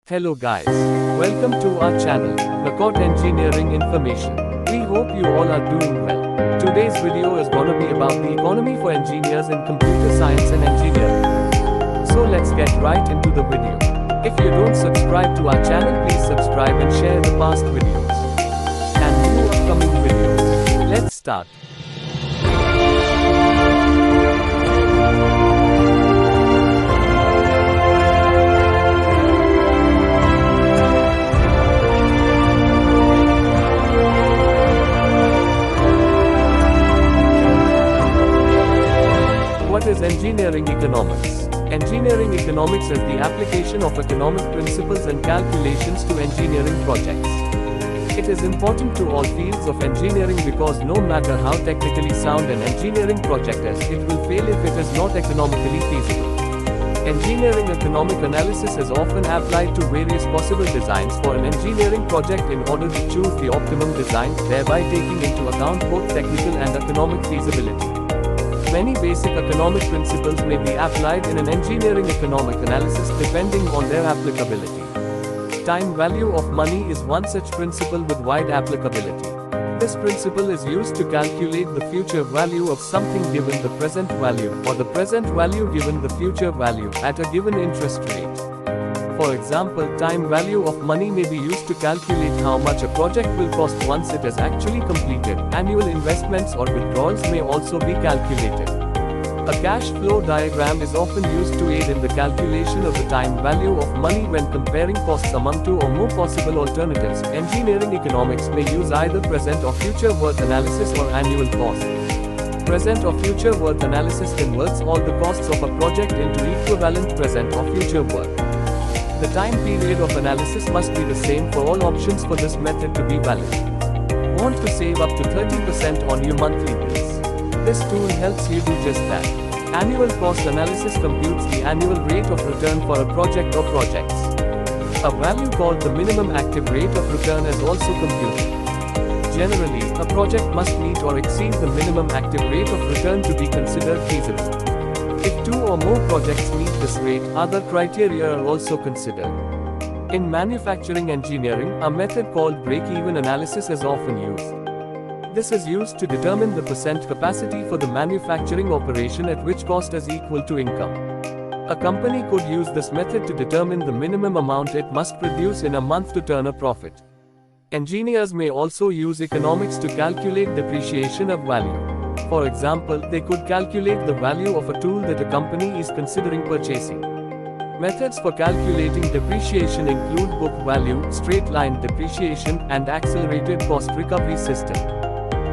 Hello guys, welcome to our channel, Lakot Engineering Information. We hope you all are doing well. Today's video is gonna be about the economy for engineers in computer science and engineering. So let's get right into the video. If you don't subscribe to our channel, please subscribe and share the past videos and new upcoming videos. Let's start. What is engineering economics? Engineering economics is the application of economic principles and calculations to engineering projects. It is important to all fields of engineering because no matter how technically sound an engineering project is, it will fail if it is not economically feasible. Engineering economic analysis is often applied to various possible designs for an engineering project in order to choose the optimum design, thereby taking into account both technical and economic feasibility. Many basic economic principles may be applied in an engineering economic analysis depending on their applicability. Time value of money is one such principle with wide applicability. This principle is used to calculate the future value of something given the present value, or the present value given the future value, at a given interest rate. For example, time value of money may be used to calculate how much a project will cost once it is actually completed. Annual investments or withdrawals may also be calculated. A cash flow diagram is often used to aid in the calculation of the time value of money when comparing costs among two or more possible alternatives. Engineering economics may use either present or future worth analysis or annual cost. Present or future worth analysis converts all the costs of a project into equivalent present or future worth. The time period of analysis must be the same for all options for this method to be valid. Want to save up to 30% on your monthly bills? This tool helps you do just that. Annual cost analysis computes the annual rate of return for a project or projects. A value called the minimum active rate of return is also computed. Generally, a project must meet or exceed the minimum active rate of return to be considered feasible. If two or more projects meet this rate, other criteria are also considered. In manufacturing engineering, a method called break-even analysis is often used. This is used to determine the percent capacity for the manufacturing operation at which cost is equal to income. A company could use this method to determine the minimum amount it must produce in a month to turn a profit. Engineers may also use economics to calculate depreciation of value. For example, they could calculate the value of a tool that a company is considering purchasing. Methods for calculating depreciation include book value, straight-line depreciation, and accelerated cost recovery system.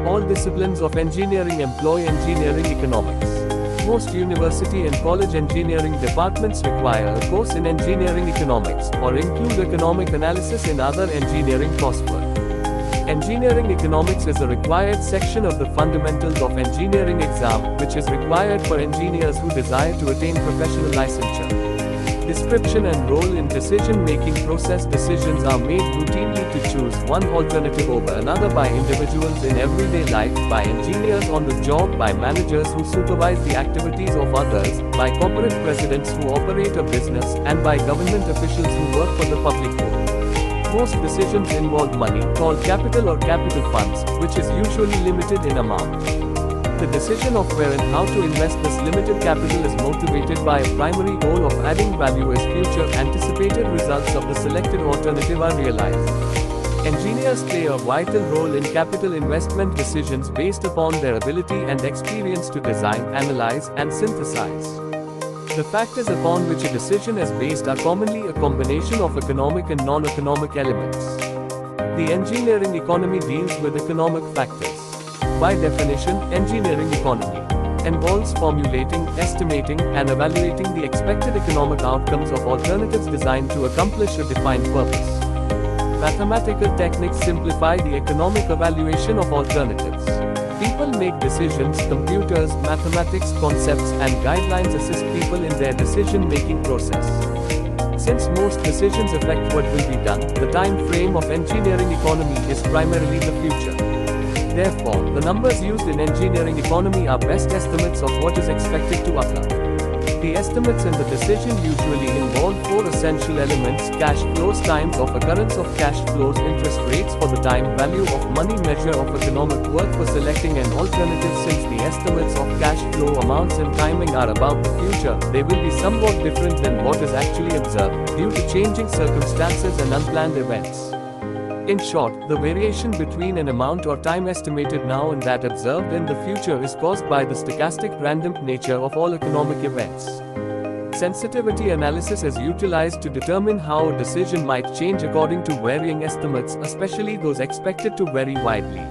All disciplines of engineering employ engineering economics. Most university and college engineering departments require a course in engineering economics, or include economic analysis in other engineering coursework. Engineering economics is a required section of the Fundamentals of Engineering exam, which is required for engineers who desire to attain professional licensure. Description and role in decision-making process decisions are made routinely to choose one alternative over another by individuals in everyday life, by engineers on the job, by managers who supervise the activities of others, by corporate presidents who operate a business, and by government officials who work for the public good. Most decisions involve money, called capital or capital funds, which is usually limited in amount. The decision of where and how to invest this limited capital is motivated by a primary goal of adding value as future anticipated results of the selected alternative are realized. Engineers play a vital role in capital investment decisions based upon their ability and experience to design, analyze, and synthesize. The factors upon which a decision is based are commonly a combination of economic and non-economic elements. The engineering economy deals with economic factors. By definition, engineering economy involves formulating, estimating, and evaluating the expected economic outcomes of alternatives designed to accomplish a defined purpose. Mathematical techniques simplify the economic evaluation of alternatives. People make decisions, computers, mathematics, concepts, and guidelines assist people in their decision-making process. Since most decisions affect what will be done, the time frame of engineering economy is primarily the future. Therefore, the numbers used in engineering economy are best estimates of what is expected to occur. The estimates in the decision usually involve four essential elements: cash flows, times of occurrence of cash flows, interest rates for the time value of money, measure of economic worth for selecting an alternative. Since the estimates of cash flow amounts and timing are about the future, they will be somewhat different than what is actually observed, due to changing circumstances and unplanned events. In short, the variation between an amount or time estimated now and that observed in the future is caused by the stochastic random nature of all economic events. Sensitivity analysis is utilized to determine how a decision might change according to varying estimates, especially those expected to vary widely.